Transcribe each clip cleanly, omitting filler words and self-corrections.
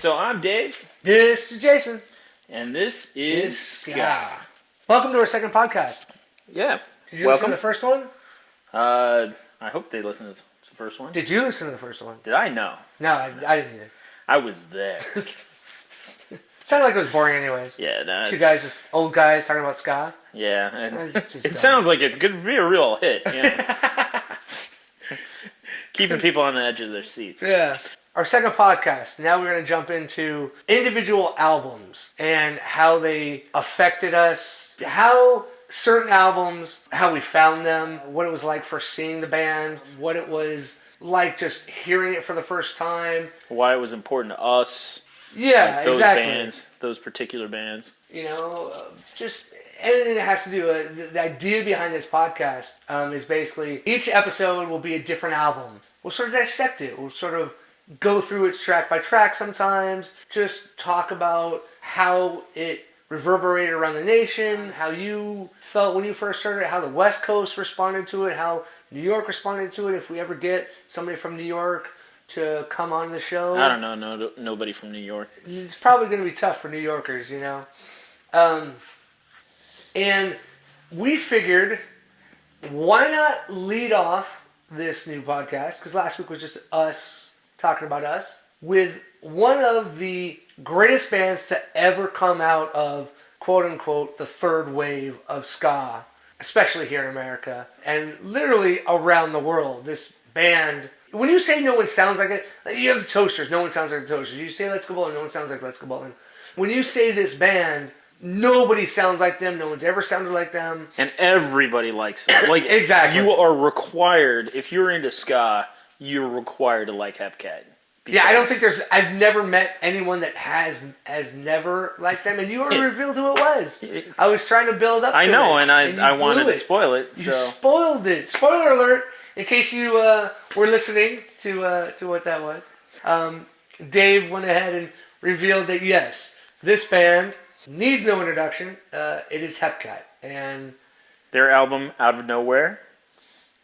So I'm Dave. This is Jason. And this is Ska. Welcome to our second podcast. Yeah. Did you listen to the first one? I hope they listened to the first one. Did you listen to the first one? Did I? No. No, I didn't either. I was there. It sounded like it was boring anyways. Yeah. Nah, Two guys, just old guys talking about ska. Yeah. And It it sounds like it could be a real hit. Yeah. Keeping people on the edge of their seats. Yeah. Our second podcast, now we're going to jump into individual albums and how they affected us, how certain albums, how we found them, what it was like for seeing the band, what it was like just hearing it for the first time. Why it was important to us. Yeah, like those exactly. Bands, those particular bands. You know, just anything that has to do with the idea behind this podcast is basically each episode will be a different album. We'll sort of dissect it. We'll sort of go through it track by track sometimes. Just talk about how it reverberated around the nation, how you felt when you first heard it, how the West Coast responded to it, how New York responded to it, if we ever get somebody from New York to come on the show. I don't know. No, nobody from New York. It's probably going to be tough for New Yorkers, you know. And we figured, why not lead off this new podcast, because last week was just us talking about us, with one of the greatest bands to ever come out of, quote-unquote, the third wave of ska, especially here in America, and literally around the world. This band, when you say no one sounds like it, you have the Toasters, no one sounds like the Toasters. You say Let's Go Bowling, no one sounds like Let's Go Bowling. When you say this band, nobody sounds like them. No one's ever sounded like them. And everybody likes them. Like, exactly. You are required, if you're into ska, you're required to like Hepcat. Yeah, I don't think I've never met anyone that has never liked them. And you already revealed who it was. I was trying to build up to it. I know, and I wanted to spoil it. You spoiled it. Spoiler alert, in case you were listening to what that was. Dave went ahead and revealed that, yes, this band needs no introduction. It is Hepcat. And their album, Out of Nowhere.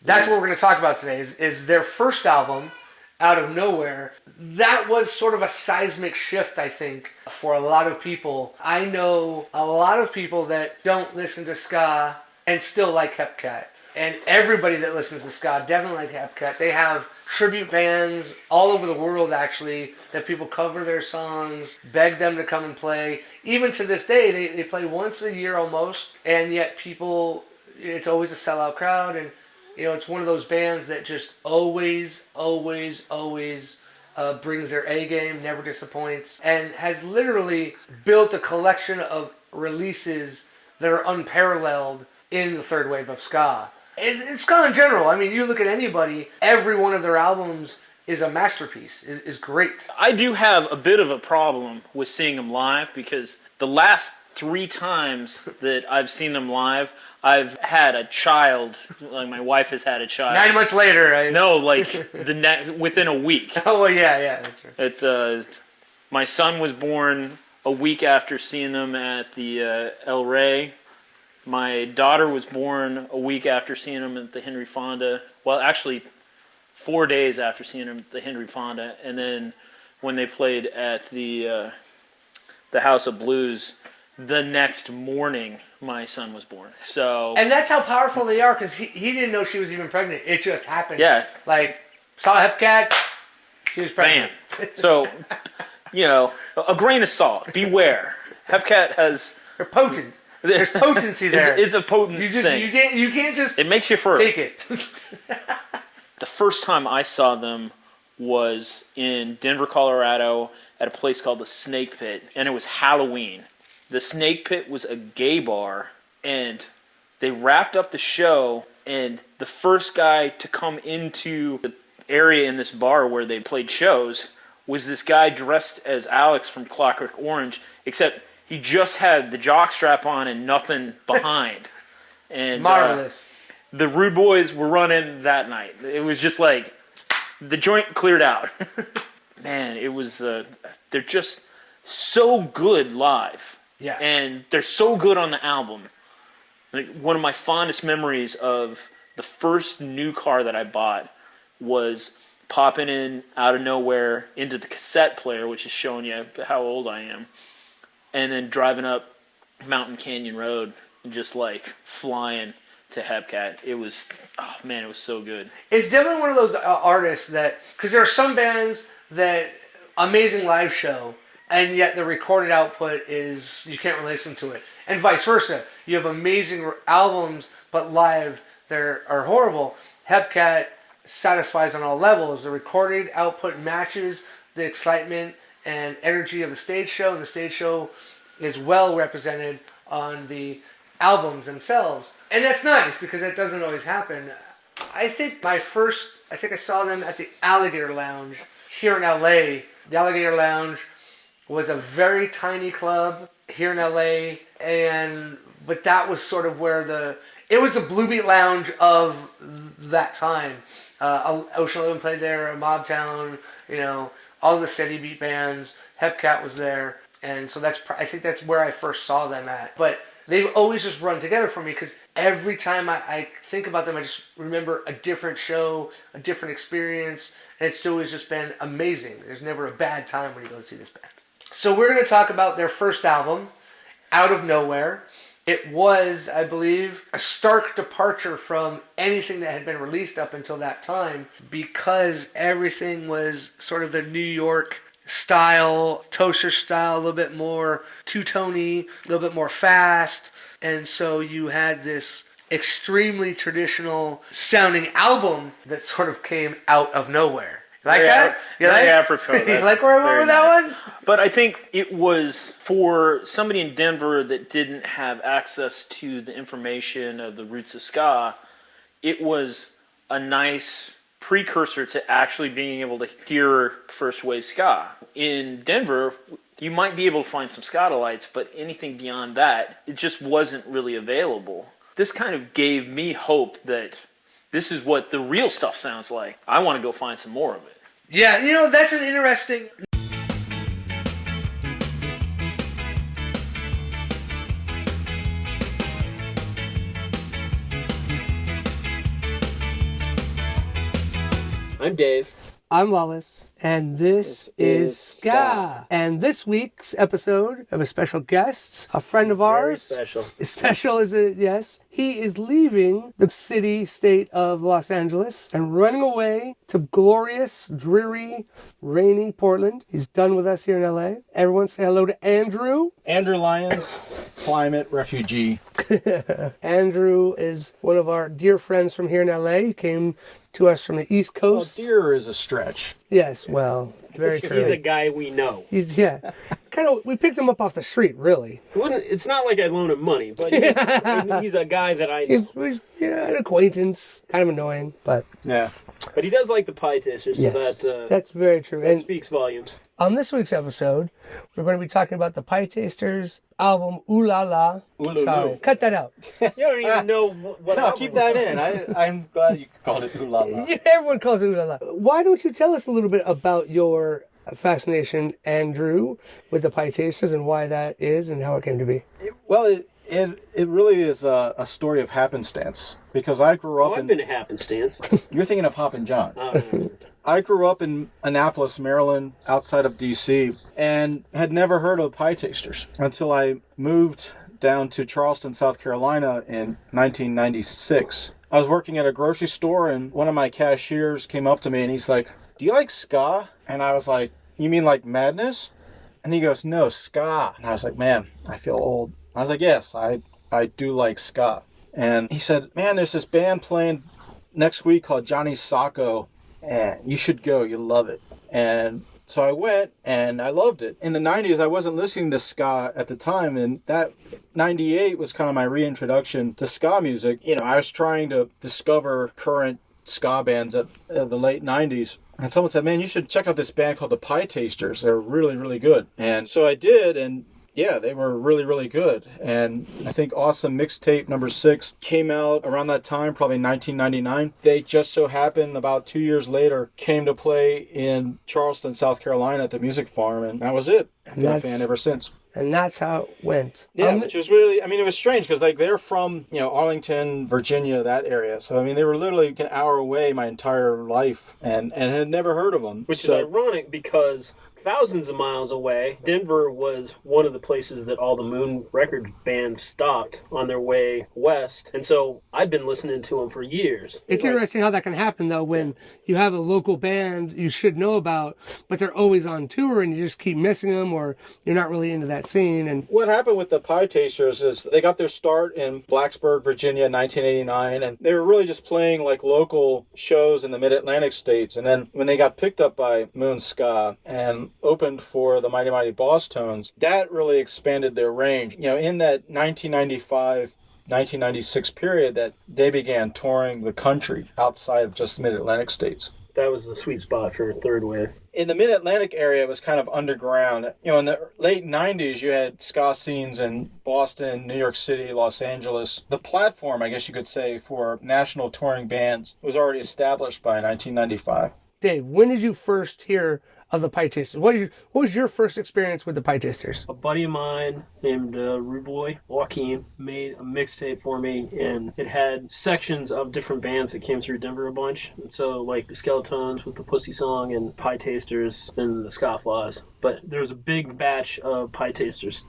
That's what we're going to talk about today, is their first album, Out of Nowhere. That was sort of a seismic shift, I think, for a lot of people. I know a lot of people that don't listen to ska and still like Hepcat. And everybody that listens to ska definitely like Hepcat. They have tribute bands all over the world, actually, that people cover their songs, beg them to come and play. Even to this day, they play once a year almost, and yet people, it's always a sellout crowd. And you know, it's one of those bands that just always brings their A game, never disappoints, and has literally built a collection of releases that are unparalleled in the third wave of ska. It's ska in general. I mean, you look at anybody, every one of their albums is a masterpiece, is great. I do have a bit of a problem with seeing them live because the last 3 times that I've seen them live, I've had a child. Like, my wife has had a child. 9 months later, right? No, like within a week. Oh, well, yeah, that's true. My son was born a week after seeing them at the El Rey. My daughter was born a week after seeing them at the Henry Fonda. Well, actually, 4 days after seeing them at the Henry Fonda. And then when they played at the House of Blues, the next morning, my son was born. So, and that's how powerful they are, because he didn't know she was even pregnant. It just happened. Yeah. Like, saw Hepcat, she was pregnant. Bam. So, you know, a grain of salt. Beware. Hepcat has... They're potent. There's potency there. It's a potent thing. You can't just... It makes you fertile. Take it. The first time I saw them was in Denver, Colorado, at a place called the Snake Pit, and it was Halloween. The Snake Pit was a gay bar, and they wrapped up the show, and the first guy to come into the area in this bar where they played shows was this guy dressed as Alex from Clockwork Orange, except he just had the jockstrap on and nothing behind. And marvelous. The Rude Boys were running that night. It was just like, the joint cleared out. Man, it was, they're just so good live. Yeah. And they're so good on the album. Like, one of my fondest memories of the first new car that I bought was popping in out of nowhere into the cassette player, which is showing you how old I am, and then driving up Mountain Canyon Road and just like flying to Hepcat. It was, oh man, it was so good. It's definitely one of those artists that, because there are some bands that amazing live show, and yet the recorded output is, you can't really listen to it. And vice versa. You have amazing albums, but live are horrible. Hepcat satisfies on all levels. The recorded output matches the excitement and energy of the stage show, and the stage show is well represented on the albums themselves. And that's nice, because that doesn't always happen. I think I saw them at the Alligator Lounge here in LA. The Alligator Lounge was a very tiny club here in LA, but that was sort of where it was the Blue Beat Lounge of that time. Ocean 11 played there, Mobtown, all the steady beat bands. Hepcat was there, and so I think that's where I first saw them at. But they've always just run together for me, because every time I think about them, I just remember a different show, a different experience, and it's always just been amazing. There's never a bad time when you go see this band. So we're going to talk about their first album, Out of Nowhere. It was, I believe, a stark departure from anything that had been released up until that time, because everything was sort of the New York style, Toaster style, a little bit more two-tony, a little bit more fast. And so you had this extremely traditional sounding album that sort of came out of nowhere. Like that? Apropos. You like where I went with that one? But I think it was for somebody in Denver that didn't have access to the information of the roots of ska. It was a nice precursor to actually being able to hear first wave ska. In Denver, you might be able to find some ska delights, but anything beyond that, it just wasn't really available. This kind of gave me hope that this is what the real stuff sounds like. I want to go find some more of it. Yeah, that's an interesting... I'm Dave. I'm Wallace. And this is Ska. And this week's episode of a special guest, a friend of ours. Very special. Special is it, yes. He is leaving the state of Los Angeles and running away to glorious, dreary, rainy Portland. He's done with us here in LA. Everyone say hello to Andrew. Andrew Lyons, climate refugee. Andrew is one of our dear friends from here in LA. He came to us from the East Well, Coast. deer is a stretch. Yes, well, very true. He's a guy we know. We picked him up off the street, really. It's not like I loan him money, but he's a guy that I know. He's an acquaintance, kind of annoying, but... Yeah. But he does like the pie tasters, so yes, that that's very true. that And speaks volumes. on this week's episode, we're going to be talking about the Pie Tasters album Ooh La La. Ooh-loo-loo. Sorry, cut that out. You don't even know what No, album keep it's that from. in. I'm glad you called it ooh la la. Everyone calls it Ooh La La. Why don't you tell us a little bit about your fascination, Andrew, with the Pie Tasters and why that is and how it came to be? Well, it really is a story of happenstance, because I grew up I've been a happenstance. You're thinking of Hoppin' John's. Oh, I grew up in Annapolis, Maryland, outside of D.C., and had never heard of Pie Tasters until I moved down to Charleston, South Carolina in 1996. I was working at a grocery store, and one of my cashiers came up to me, and he's like, "Do you like ska?" And I was like, "You mean like Madness?" And he goes, "No, ska." And I was like, "Man, I feel old." I was like, "Yes, I do like ska." And he said, "Man, there's this band playing next week called Johnny Sacco, and you should go, you'll love it." And so I went, and I loved it. In the 90s, I wasn't listening to ska at the time, and that 98 was kind of my reintroduction to ska music. I was trying to discover current ska bands of the late 90s. And someone said, "Man, you should check out this band called the Pie Tasters. They're really, really good." And so I did, and yeah, they were really, really good. And I think Awesome Mixtape number 6 came out around that time, probably 1999. They just so happened about 2 years later came to play in Charleston, South Carolina at the Music Farm, and that was it. I've been a fan ever since. And that's how it went. Yeah, which was really, I mean, it was strange because like they're from, Arlington, Virginia, that area. So, I mean, they were literally an hour away my entire life and had never heard of them. Which is ironic because thousands of miles away, Denver was one of the places that all the Moon record bands stopped on their way west. And so I'd been listening to them for years. It's interesting how that can happen, though, when you have a local band you should know about, but they're always on tour and you just keep missing them or you're not really into that scene. And what happened with the Pie Tasters is they got their start in Blacksburg, Virginia in 1989, and they were really just playing like local shows in the mid-Atlantic states. And then when they got picked up by Moon Ska and opened for the Mighty Mighty Boss Tones, that really expanded their range. In that 1996 period that they began touring the country outside of just the mid-Atlantic states. That was the sweet spot for third wave. In the mid-Atlantic area, it was kind of underground. In the late 90s, you had ska scenes in Boston, New York City, Los Angeles. The platform, I guess you could say, for national touring bands was already established by 1995. Dave, when did you first hear of the Pie Tasters? What was your first experience with the Pie Tasters? A buddy of mine named Rude Boy Joaquin made a mixtape for me, and it had sections of different bands that came through Denver a bunch. And so, like the Skeletons with the Pussy Song and Pie Tasters and the Scofflaws. But there was a big batch of Pie Tasters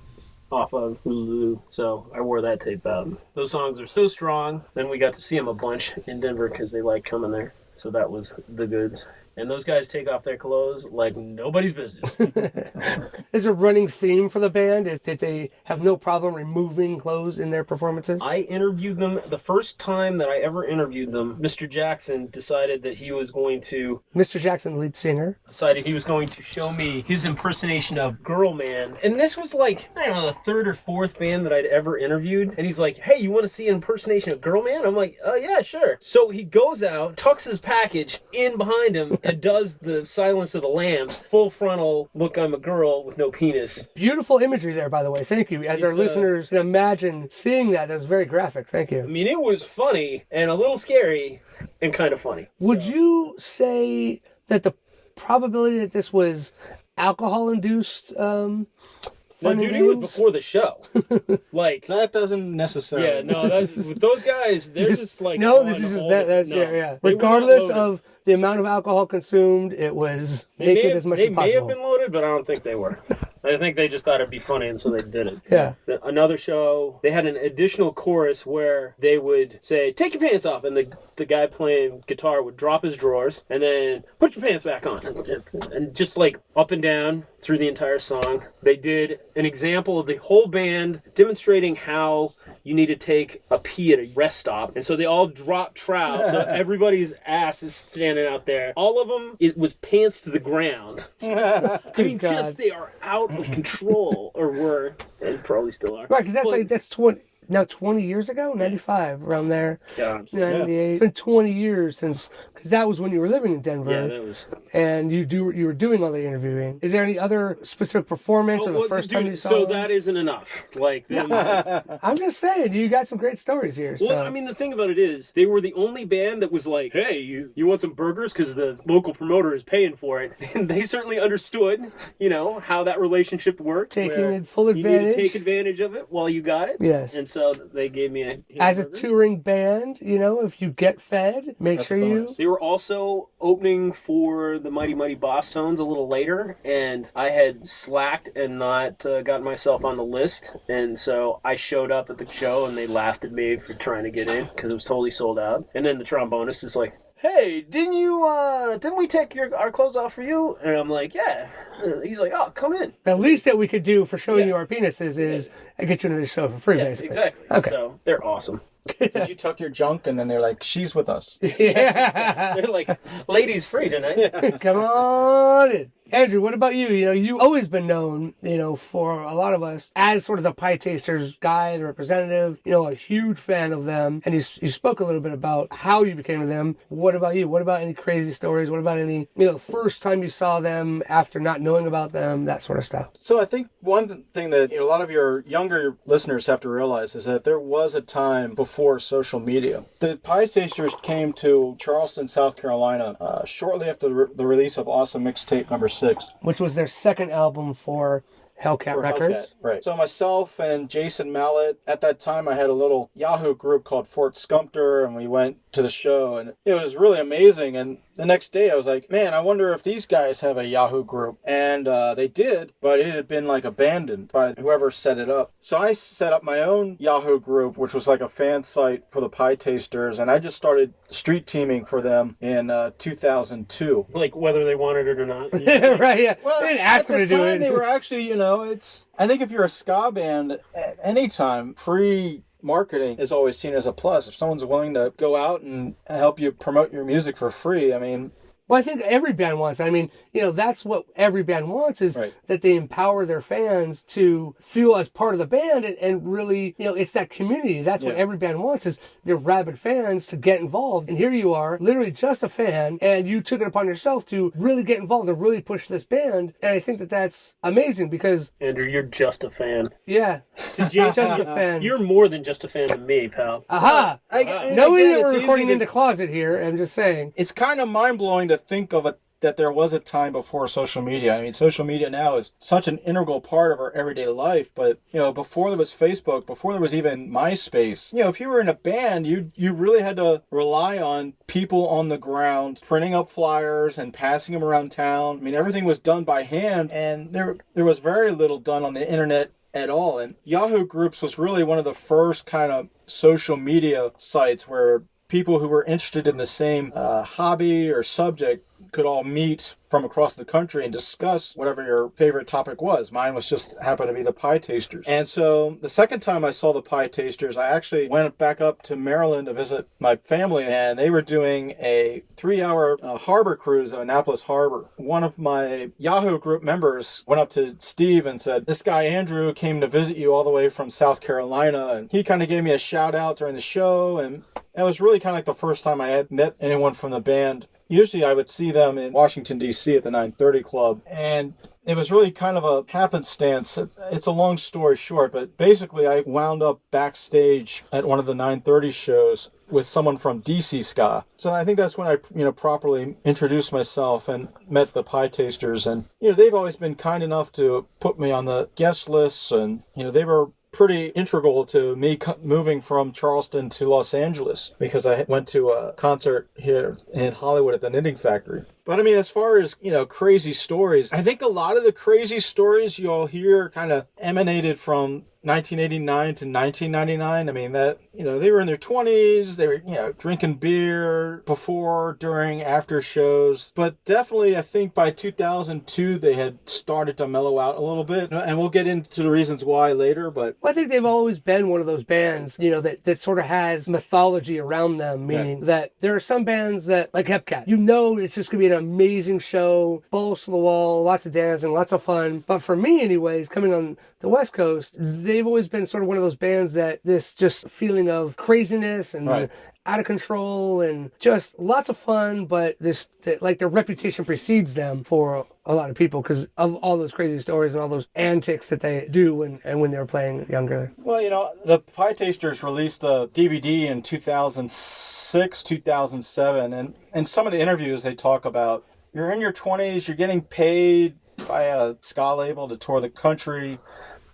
off of Hulu, so I wore that tape out. Those songs are so strong. Then we got to see them a bunch in Denver because they liked coming there. So that was the goods. And those guys take off their clothes like nobody's business. Is a running theme for the band is that they have no problem removing clothes in their performances? I interviewed them. The first time that I ever interviewed them, Mr. Jackson decided that he was going to... Mr. Jackson, lead singer. Decided he was going to show me his impersonation of Girl Man. And this was like, I don't know, the third or fourth band that I'd ever interviewed. And he's like, hey, you want to see an impersonation of Girl Man? I'm like, oh, yeah, sure. So he goes out, tucks his package in behind him, and does the Silence of the Lambs, full frontal, look, I'm a girl with no penis. Beautiful imagery there, by the way. Thank you. As our listeners can imagine seeing that, that's very graphic. Thank you. I mean, it was funny and a little scary and kind of funny. Would you say that the probability that this was alcohol-induced No, dude, it was before the show. Like that doesn't necessarily. Yeah, no, that's, with those guys, they're just like no. This is just that. That's yeah. Regardless of the amount of alcohol consumed, it was naked as much as possible. They may have been loaded, but I don't think they were. I think they just thought it'd be funny, and so they did it. Yeah. Another show, they had an additional chorus where they would say, "Take your pants off," and the guy playing guitar would drop his drawers, and then put your pants back on, and just like up and down through the entire song. They did an example of the whole band demonstrating how you need to take a pee at a rest stop, and so they all dropped trowels, so everybody's ass is standing out there. All of them, it was pants to the ground. I mean, just they are out of control, or were, and probably still are. Right, because that's 20 years ago, 95, around there. Yeah. 98. It's been 20 years since, because that was when you were living in Denver. Yeah, that was. And you were doing all the interviewing. Is there any other specific performance or the first time you saw So them? that isn't enough. Like, I'm just saying, you got some great stories here. So. Well, I mean, the thing about it is, they were the only band that was like, hey, you want some burgers? Because the local promoter is paying for it. And they certainly understood, how that relationship worked. Taking full advantage. You need to take advantage of it while you got it. Yes. And so they gave me a hamburger. As a touring band, if you get fed, make sure you... They were also opening for the Mighty Mighty Boss Tones a little later, and I had slacked and not gotten myself on the list, and so I showed up at the show, and they laughed at me for trying to get in, because it was totally sold out. And then the trombonist is like, hey, didn't we take our clothes off for you? And I'm like, yeah. And he's like, oh, come in. The least that we could do for showing you our penises is get you into the show for free, basically. Exactly. Okay. So they're awesome. Did you tuck your junk? And then they're like, she's with us. Yeah. They're like, ladies free tonight. Yeah. Come on in. Andrew, what about you? You've always been known, for a lot of us as sort of the Pie Tasters guy, the representative, a huge fan of them. And you spoke a little bit about how you became with them. What about you? What about any crazy stories? What about any, the first time you saw them after not knowing about them, that sort of stuff? So I think one thing that a lot of your younger listeners have to realize is that there was a time before social media. The Pie Tasters came to Charleston, South Carolina, shortly after the release of Awesome Mixtape number 6. Which was their second album for Hellcat for Records. Hellcat, right. So myself and Jason Mallet, at that time I had a little Yahoo group called Fort Scumpter, and we went to the show, and it was really amazing. And the next day I was like, man, I wonder if these guys have a Yahoo group. And they did, but it had been like abandoned by whoever set it up. So I set up my own Yahoo group, which was like a fan site for the Pie Tasters, and I just started street teaming for them in 2002. Like whether they wanted it or not. Right, yeah. Well, They didn't ask at them the to do time, it. They were actually, I think if you're a ska band, at any time, free marketing is always seen as a plus. If someone's willing to go out and help you promote your music for free, I mean, Well, I think every band wants. I mean, that's what every band wants is Right. that they empower their fans to feel as part of the band and really, it's that community. That's what Yeah. every band wants is their rabid fans to get involved. And here you are, literally just a fan, and you took it upon yourself to really get involved and really push this band. And I think that that's amazing because, Andrew, you're just a fan. yeah, To Jason, just a fan. you're more than just a fan of me, pal. Aha! I Knowing again, that we're it's recording easy in the closet here, I'm just saying. it's kind of mind-blowing to think of it that there was a time before social media. I mean, social media now is such an integral part of our everyday life, but, before there was Facebook, before there was even MySpace, if you were in a band, you really had to rely on people on the ground, printing up flyers and passing them around town. I mean, everything was done by hand, and there was very little done on the internet at all. And Yahoo Groups was really one of the first kind of social media sites where people who were interested in the same hobby or subject could all meet from across the country and discuss whatever your favorite topic was. Mine was just happened to be the Pie Tasters. And so the second time I saw the Pie Tasters, I actually went back up to Maryland to visit my family, and they were doing a 3-hour harbor cruise at Annapolis Harbor. One of my Yahoo group members went up to Steve and said, this guy Andrew came to visit you all the way from South Carolina, and he kind of gave me a shout out during the show, and that was really kind of like the first time I had met anyone from the band. Usually I would see them in Washington, D.C. at the 930 Club, and it was really kind of a happenstance. It's a long story short, but basically I wound up backstage at one of the 930 shows with someone from DC Ska. So I think that's when I, properly introduced myself and met the Pie Tasters. And, they've always been kind enough to put me on the guest lists, and, they were pretty integral to me moving from Charleston to Los Angeles because I went to a concert here in Hollywood at the Knitting Factory. But I mean, as far as, crazy stories, I think a lot of the crazy stories you all hear kind of emanated from 1989 to 1999. I mean, that, they were in their 20s, they were, drinking beer before, during, after shows. But definitely, I think by 2002, they had started to mellow out a little bit. And we'll get into the reasons why later, but... Well, I think they've always been one of those bands, that sort of has mythology around them, meaning that there are some bands that, like Hepcat, it's just going to be an amazing show, balls to the wall, lots of dancing, lots of fun. But for me, anyways, coming on the West Coast, they've always been sort of one of those bands that this just feeling of craziness and out of control and just lots of fun, but their reputation precedes them for a lot of people because of all those crazy stories and all those antics that they do when they were playing younger. Well, the Pie Tasters released a DVD in 2006, 2007, and some of the interviews they talk about, you're in your 20s, you're getting paid by a ska label to tour the country.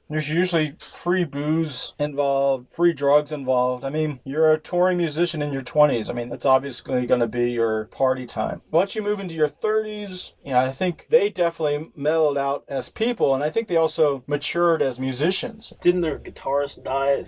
There's usually free booze involved, free drugs involved. I mean, you're a touring musician in your 20s. I mean, that's obviously going to be your party time. Once you move into your 30s, I think they definitely mellowed out as people, and I think they also matured as musicians. Didn't their guitarist die?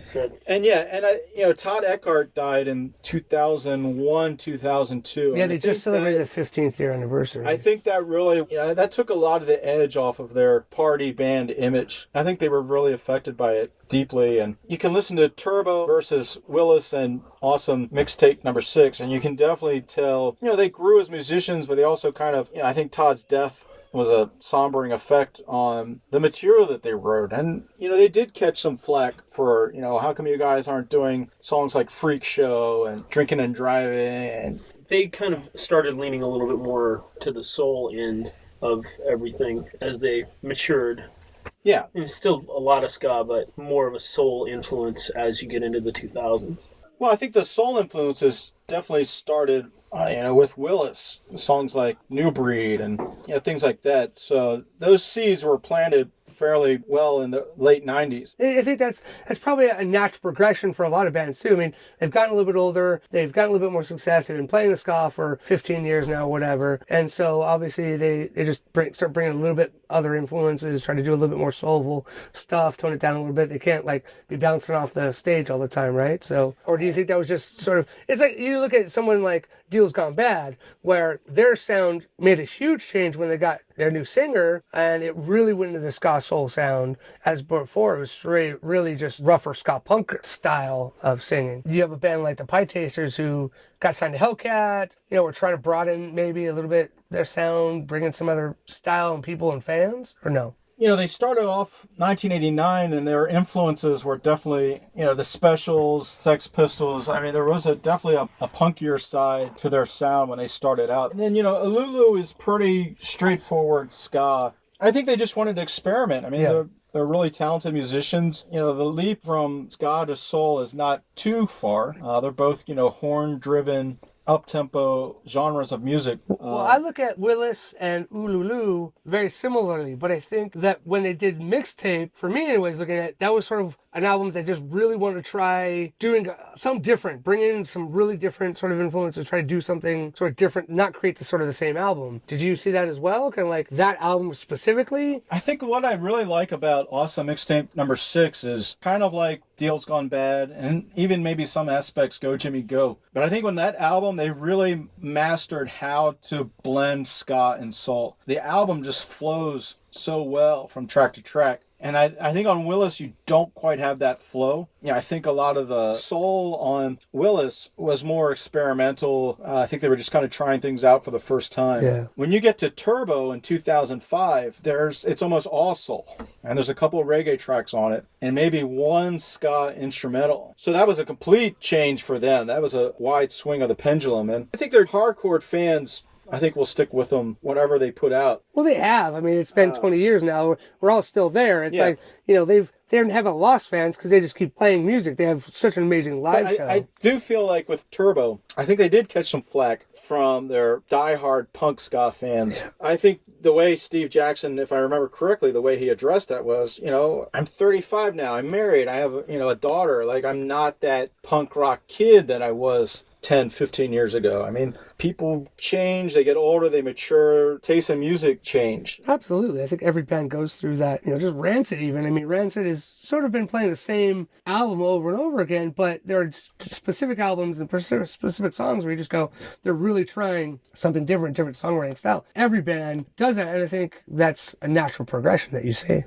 And Todd Eckhart died in 2001, 2002. Yeah, they just celebrated the 15th year anniversary. I think that really, that took a lot of the edge off of their party band image. I think they were really affected by it deeply, and you can listen to Turbo versus Willis and Awesome mixtape number 6, and you can definitely tell, they grew as musicians, but they also kind of, I think Todd's death was a sombering effect on the material that they wrote. And, they did catch some flack for, how come you guys aren't doing songs like Freak Show and Drinking and Driving? And they kind of started leaning a little bit more to the soul end of everything as they matured. Yeah. It's still a lot of ska, but more of a soul influence as you get into the 2000s. Well, I think the soul influences definitely started, with Willis. Songs like New Breed and things like that. So those seeds were planted fairly well in the late 90s. I think that's probably a natural progression for a lot of bands too. I mean, they've gotten a little bit older, they've gotten a little bit more success, they've been playing the ska for 15 years now, whatever. And so obviously they just start bringing a little bit other influences, try to do a little bit more soulful stuff, tone it down a little bit. They can't like be bouncing off the stage all the time, right? So, or do you think that was just sort of, it's like you look at someone like Deal's Gone Bad, where their sound made a huge change when they got their new singer, and it really went into the ska soul sound. As before, it was straight, really just rougher ska punk style of singing. You have a band like the Pie Tasters who got signed to Hellcat, we're trying to broaden maybe a little bit their sound, bring in some other style and people and fans, or no? They started off 1989, and their influences were definitely, the Specials, Sex Pistols. I mean, there was definitely a punkier side to their sound when they started out. And then, Ululu is pretty straightforward ska. I think they just wanted to experiment. I mean, they're really talented musicians. The leap from ska to soul is not too far. They're both, horn-driven, up-tempo genres of music. Well, I look at Willis and Ululu very similarly, but I think that when they did mixtape, for me anyways, looking at it, that was sort of an album that just really wanted to try doing something different, bring in some really different sort of influences, try to do something sort of different, not create the sort of the same album. Did you see that as well? Kind of like that album specifically? I think what I really like about Awesome Mixtape number 6 is kind of like Deal's Gone Bad, and even maybe some aspects Go Jimmy Go. But I think when that album, they really mastered how to blend ska and soul. The album just flows so well from track to track. And I think on Willis, you don't quite have that flow. I think a lot of the soul on Willis was more experimental. I think they were just kind of trying things out for the first time. Yeah. When you get to Turbo in 2005, it's almost all soul. And there's a couple of reggae tracks on it, and maybe one ska instrumental. So that was a complete change for them. That was a wide swing of the pendulum. And I think their hardcore fans, I think we'll stick with them whatever they put out. Well, they have. I mean, it's been 20 years now. We're all still there. It's like, they haven't lost fans because they just keep playing music. They have such an amazing live show. I do feel like with Turbo, I think they did catch some flack from their diehard punk ska fans. Yeah. I think the way Steve Jackson, if I remember correctly, the way he addressed that was, I'm 35 now. I'm married. I have, a daughter. Like, I'm not that punk rock kid that I was 10, 15 years ago. I mean, people change, they get older, they mature, taste in music change. Absolutely. I think every band goes through that. Just Rancid even. I mean, Rancid has sort of been playing the same album over and over again, but there are specific albums and specific songs where you just go, they're really trying something different songwriting style. Every band does that, and I think that's a natural progression that you see.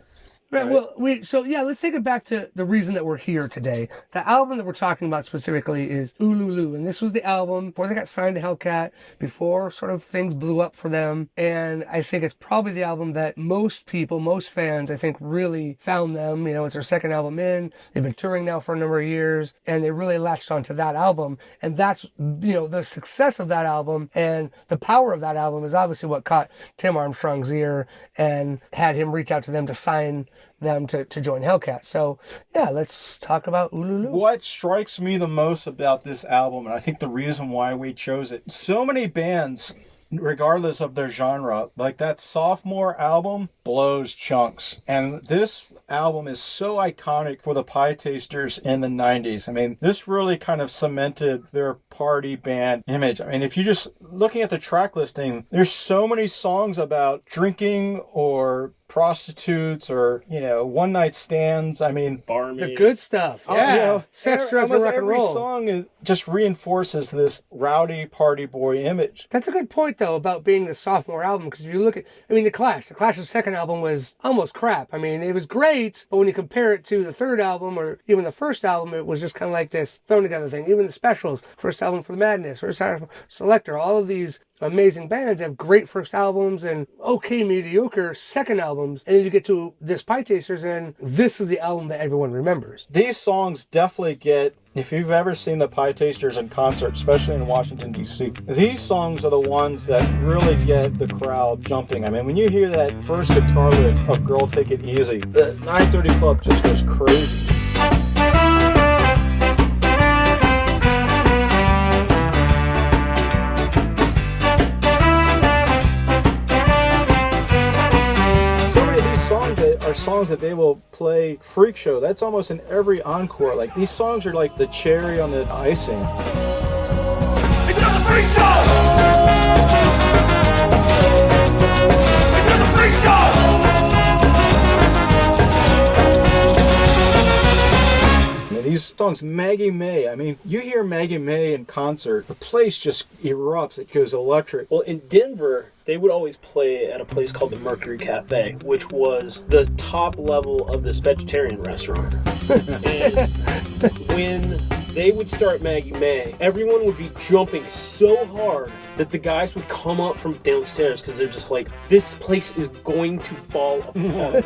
Right. Well, let's take it back to the reason that we're here today. The album that we're talking about specifically is Ululu, and this was the album before they got signed to Hellcat, before sort of things blew up for them, and I think it's probably the album that most fans, I think, really found them. It's their second album in. They've been touring now for a number of years, and they really latched onto that album, and that's, the success of that album and the power of that album is obviously what caught Tim Armstrong's ear and had him reach out to them to sign them to join Hellcat. So, let's talk about Ululu. What strikes me the most about this album, and I think the reason why we chose it, so many bands, regardless of their genre, like that sophomore album blows chunks. And this album is so iconic for the Pie Tasters in the 90s. I mean, this really kind of cemented their party band image. I mean, if you just looking at the track listing, there's so many songs about drinking or prostitutes or, one night stands. I mean, barmaids. The good stuff. Yeah. Sex, drugs, and rock and roll. Every song just reinforces this rowdy party boy image. That's a good point, though, about being the sophomore album, because if you look at, The Clash's second album was almost crap. I mean, it was great, but when you compare it to the third album or even the first album, it was just kind of like this thrown together thing. Even the Specials, first album for the Madness, first album Selector, all of these amazing bands have great first albums and okay mediocre second albums, and then you get to this Pie Tasters and this is the album that everyone remembers. These songs definitely get, if you've ever seen the Pie Tasters in concert, especially in Washington D.C., these songs are the ones that really get the crowd jumping. I mean, when you hear that first guitar lick of Girl Take It Easy, the 930 Club just goes crazy. Songs that are songs that they will play Freak Show. That's almost in every encore. Like, these songs are like the cherry on the icing. It's another Freak Show! It's another Freak Show! These songs, Maggie May, I mean, you hear Maggie May in concert, the place just erupts. It goes electric. Well, in Denver, they would always play at a place called the Mercury Cafe, which was the top level of this vegetarian restaurant. And when they would start Maggie May, everyone would be jumping so hard that the guys would come up from downstairs because they're just like, this place is going to fall apart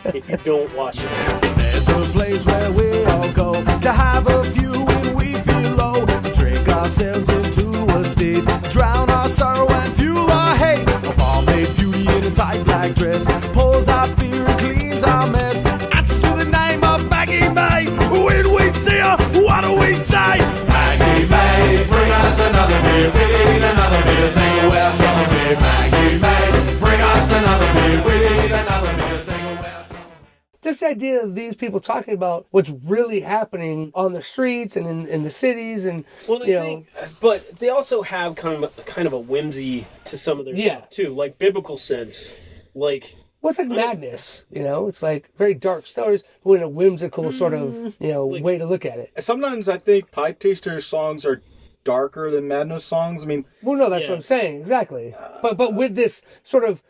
if you don't watch it. There's a place where we all go to have a few when we feel low. Drink ourselves into a state, drown our sorrow and fuel our hate. A barmaid beauty in a tight black dress pulls our fear and cleans our mess. That's to the name of Maggie May. When we see her, what do we say? Maggie May, bring us another beer. We need another beer. Take away our troubles here. Maggie May, bring us another beer. We need another beer. Take away our troubles. Just the idea of these people talking about what's really happening on the streets and in the cities, and Well, I think, but they also have kind of a whimsy to some of their stuff too, like biblical sense, like. well, it's like madness, it's like very dark stories, but in a whimsical sort of, way to look at it. Sometimes I think Pie Taster songs are darker than Madness songs. I mean, Well, no, that's what I'm saying, exactly. But with this sort of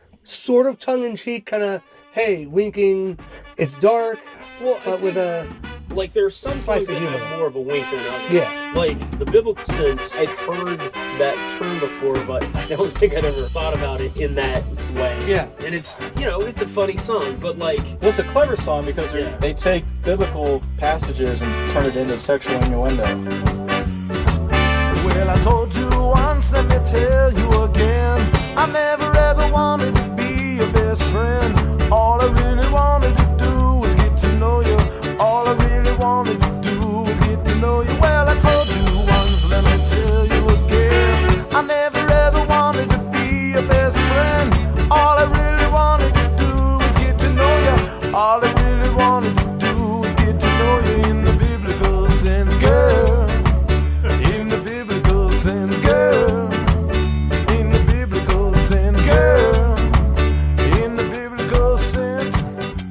tongue-in-cheek kind of, hey, winking, it's dark, Well, but with a... like there's some Slice songs of that humor. have more of a wink than others. Yeah. Like the biblical sense, I'd heard that term before, but I don't think I'd ever thought about it in that way. Yeah. And it's it's a funny song, but like well, it's a clever song because they take biblical passages and turn it into sexual innuendo. Well, I told you once, let me tell you again. I never ever wanted to be your best friend. All I really wanted to do was get to know you. All I really wanted to do was get to know you. Well, I told you once, let me tell you again. I never ever wanted to be your best friend. All I really wanted to do was get to know you. All I really wanted to do was get to know you in the biblical sense, girl. In the biblical sense, girl. In the biblical sense, girl. In the biblical sense.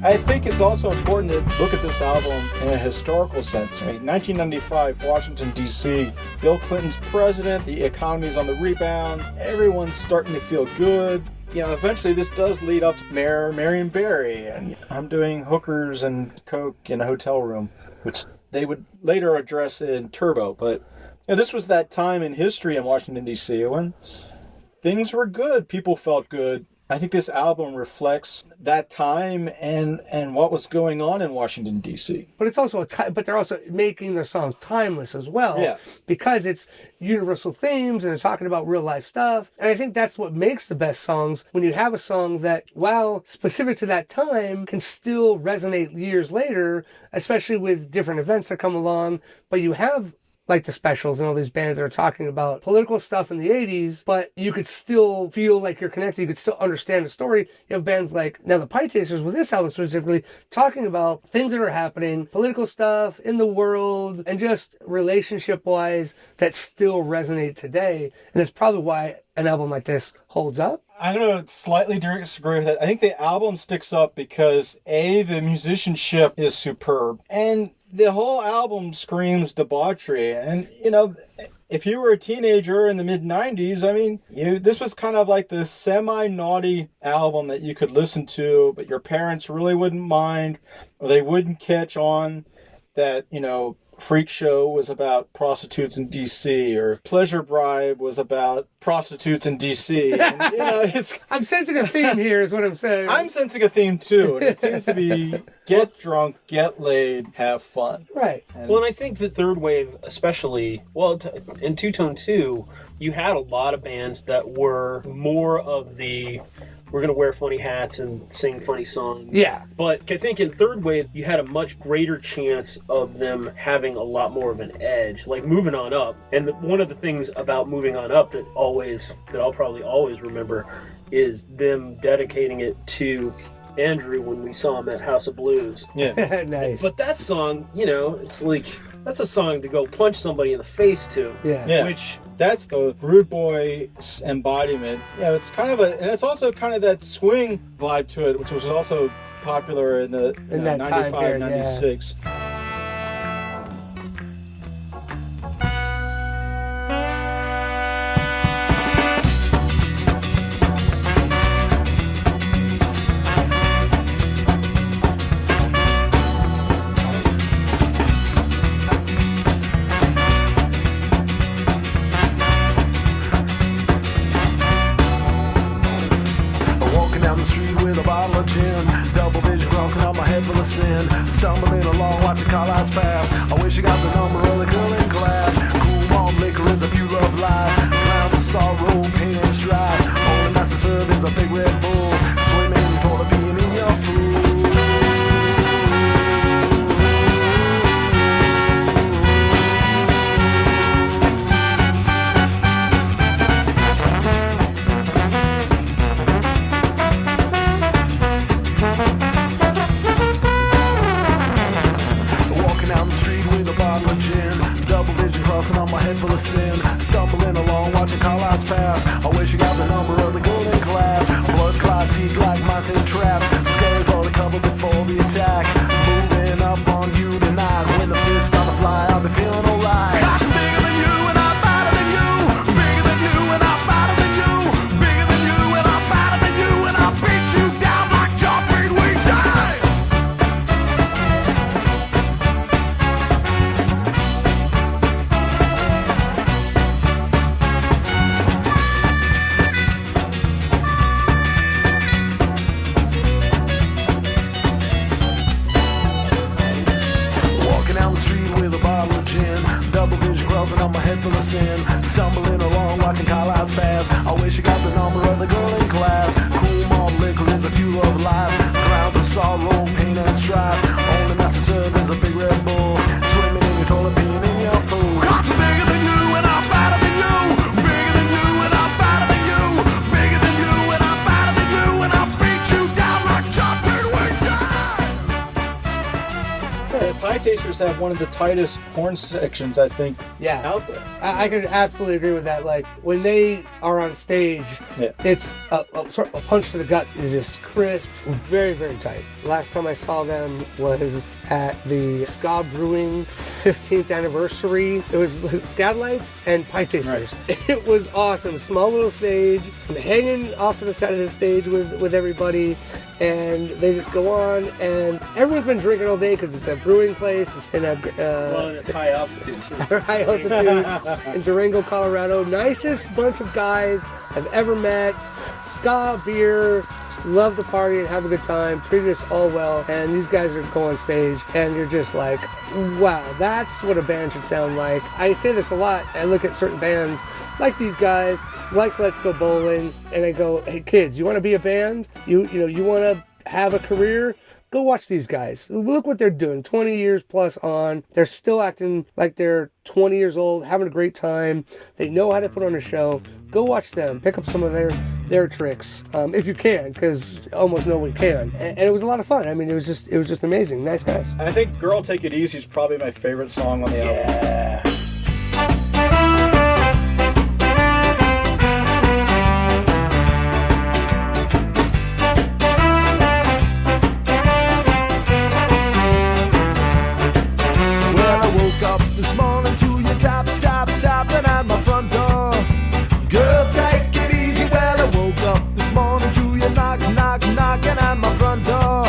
I think it's also important to look at this album in a historical sense. I mean, 1995, Washington, D.C., Bill Clinton's president, the economy's on the rebound, everyone's starting to feel good. Eventually this does lead up to Mayor Marion Barry, and I'm doing hookers and coke in a hotel room, which they would later address in Turbo. But this was that time in history in Washington, D.C. when things were good, people felt good. I think this album reflects that time and what was going on in Washington, D.C. But it's also but they're also making their songs timeless as well. Yeah. Because it's universal themes and they're talking about real life stuff. And I think that's what makes the best songs, when you have a song that, while specific to that time, can still resonate years later, especially with different events that come along. But you have like the Specials and all these bands that are talking about political stuff in the 80s, but you could still feel like you're connected. You could still understand the story. You have bands like, now the Pie Tasters with this album specifically, talking about things that are happening, political stuff in the world, and just relationship-wise that still resonate today. And that's probably why an album like this holds up. I'm going to slightly disagree with that. I think the album sticks up because, A, the musicianship is superb, and the whole album screams debauchery. And, if you were a teenager in the mid-90s, I mean, this was kind of like the semi-naughty album that you could listen to, but your parents really wouldn't mind, or they wouldn't catch on that, Freak Show was about prostitutes in D.C., or Pleasure Bribe was about prostitutes in D.C. And, I'm sensing a theme here is what I'm saying. I'm sensing a theme too, and it seems to be get drunk, get laid, have fun. Right. and I think the third wave, especially, in Two Tone 2, you had a lot of bands that were more of the, we're going to wear funny hats and sing funny songs. Yeah. But I think in third wave, you had a much greater chance of them having a lot more of an edge, like Moving On Up. And one of the things about Moving On Up that I'll probably always remember is them dedicating it to Andrew when we saw him at House of Blues. Yeah. Nice. But that song, you know, it's like, that's a song to go punch somebody in the face to. Yeah. Which, That's the Rude Boy embodiment. Yeah, it's kind of and it's also kind of that swing vibe to it, which was also popular in the In that time 95, period, 96. Walking down the street with a bottle of gin, double vision crossing out my head full of sin. Stumbling along, watching call-outs pass. I wish I got the number of the girl in class. Cool malt liquor is a few love life. Clouds of sorrow, pain and strife. Only that's to serve is a big Red Bull. Swimming toward a being in your pool. Walking down the street with a bottle of gin, double vision crossing on my head full of sin. Stumbling along, watching call-outs pass. I wish you got the number of the golden class. Blood clots eat like mice in traps. Scary for the cover before the attack. Moving up on you tonight. When the fist on the fly, I'll be feeling alright. I'm bigger than you and I'm better than you. Bigger than you and I'm better than you. Bigger than you and I'm better than you. And I'll beat you down like jumping wings. Walking down the street with a bottle of gin, double vision crossing on my head full of sin. Stumbling along, watching call-outs pass. I wish I got the number of the girl in class. Cool malt liquor is a fuel of life. Clouds of sorrow, pain and strife. Only master serve is a big Red Bull. Swimming in your toilet, peeing in your pool. I'm bigger than you and I'm better than you. Bigger than you and I'm better than you. Bigger than you and I'm better than you. And I'll beat you down like chocolate wings. The Pie Tasters have one of the tightest horn sections, I think, Yeah. out there. I could absolutely agree with that. Like, when they are on stage, Yeah. it's sort of a punch to the gut. It's just crisp, very, very tight. Last time I saw them was at the Ska Brewing 15th anniversary. It was Scatlights and Pie Tasters. Right. It was awesome. Small little stage. I'm hanging off to the side of the stage with everybody, and they just go on, and everyone's been drinking all day because it's a brewing place. It's in a well, and it's high altitude too. high altitude in Durango, Colorado. Nicest bunch of guys I've ever met. Ska beer, love to party and have a good time. Treated us all well. And these guys are going on stage, and you're just like, wow, that's what a band should sound like. I say this a lot. I look at certain bands like these guys, like Let's Go Bowling, and I go, hey kids, you want to be a band? You want to have a career? Go watch these guys. Look what they're doing. 20 years plus on. They're still acting like they're 20 years old, having a great time. They know how to put on a show. Go watch them. Pick up some of their tricks, if you can, because almost no one can. And it was a lot of fun. I mean, it was just amazing. Nice guys. I think Girl Take It Easy is probably my favorite song on the album. Well, I woke up this morning to you tapping at my front door. Girl, take it easy. Well, I woke up this morning to you knocking at my front door.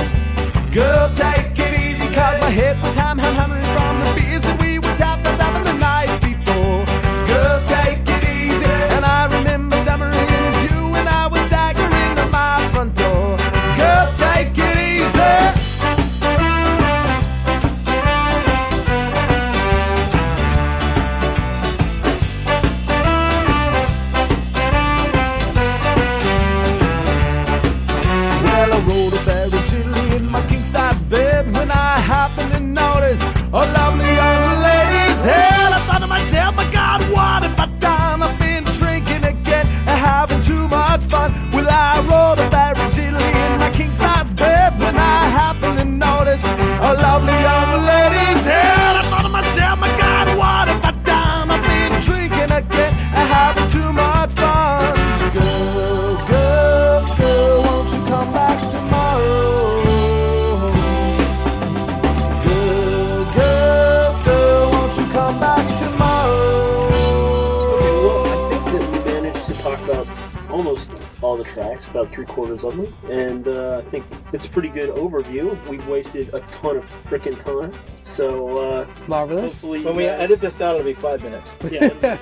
Girl, take it easy, 'cause my head was hammering from the beers that we were tapping the night before. Girl, take it easy, and I remember stammering as you and I was staggering to my front door. Girl, take it easy. Rolled a very gently in my king-size bed when I happened to notice a lovely young lady's head. I thought to myself, my God, what have I done? I've been drinking again and having too much fun. Well, I rolled a very gently in my king-size bed almost all the tracks, about 3/4 of them, and I think it's a pretty good overview. We've wasted a ton of frickin' time, so Marvelous. hopefully When we edit this out, it'll be 5 minutes. yeah,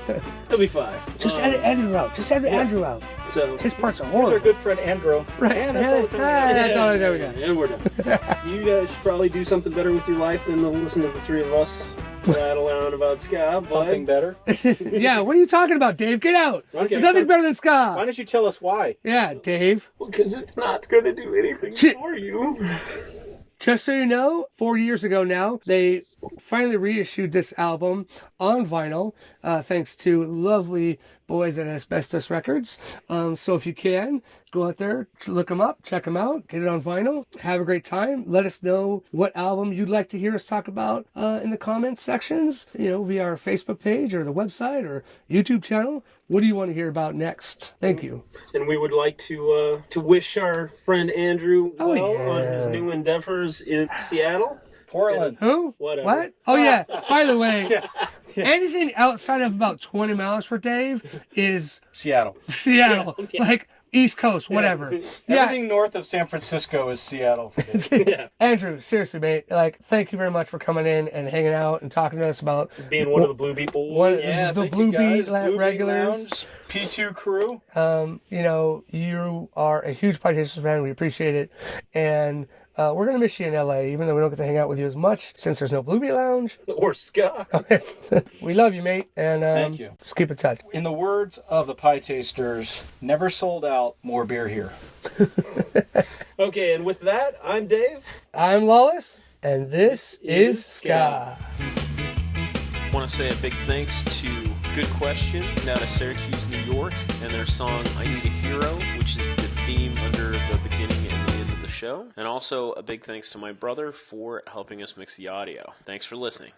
it'll be fine. Just edit Andrew out. Just edit Andrew out. So His parts are Here's our horrible. good friend Andrew. Right. And that's all the time we got. That's all. There we go. And we're done. You guys should probably do something better with your life than to listen to the three of us rattle on about ska. But Something better. Yeah, what are you talking about, Dave? Get out. Okay. There's nothing better than ska. Why don't you tell us why? Yeah, Dave. because it's not going to do anything Shit. for you. Just so you know, 4 years ago now, they finally reissued this album on vinyl, thanks to lovely boys at Asbestos Records. So if you can, go out there, look them up, check them out, get it on vinyl, have a great time. Let us know what album you'd like to hear us talk about in the comments sections, via our Facebook page or the website or YouTube channel. What do you want to hear about next? Thank you. And we would like to wish our friend Andrew Oh, well yeah. on his new endeavors in Seattle. Portland. Who? Whatever. What? Oh, yeah. By the way, anything outside of about 20 miles for Dave is Seattle. Seattle. Yeah. Like East Coast, whatever. Yeah. Everything north of San Francisco is Seattle for me. Yeah. Andrew, seriously, mate, thank you very much for coming in and hanging out and talking to us about Being one of the Blue Beat Boys. One- Yeah, The thank Blue you guys. Beat Blue Beat regulars. Lounge, P2 crew. you are a huge Podcast fan. We appreciate it. And we're going to miss you in LA, even though we don't get to hang out with you as much since there's no Blue Beat Lounge. Or ska. We love you, mate. And Thank you. Just keep in touch. In the words of the Pie Tasters, never sold out, more beer here. Okay, and with that, I'm Dave. I'm Lawless, and this is Ska. I want to say a big thanks to Good Question out of Syracuse, New York, and their song I Need a Hero, which is the theme under the beginning and the end of the show. And also a big thanks to my brother for helping us mix the audio. Thanks for listening.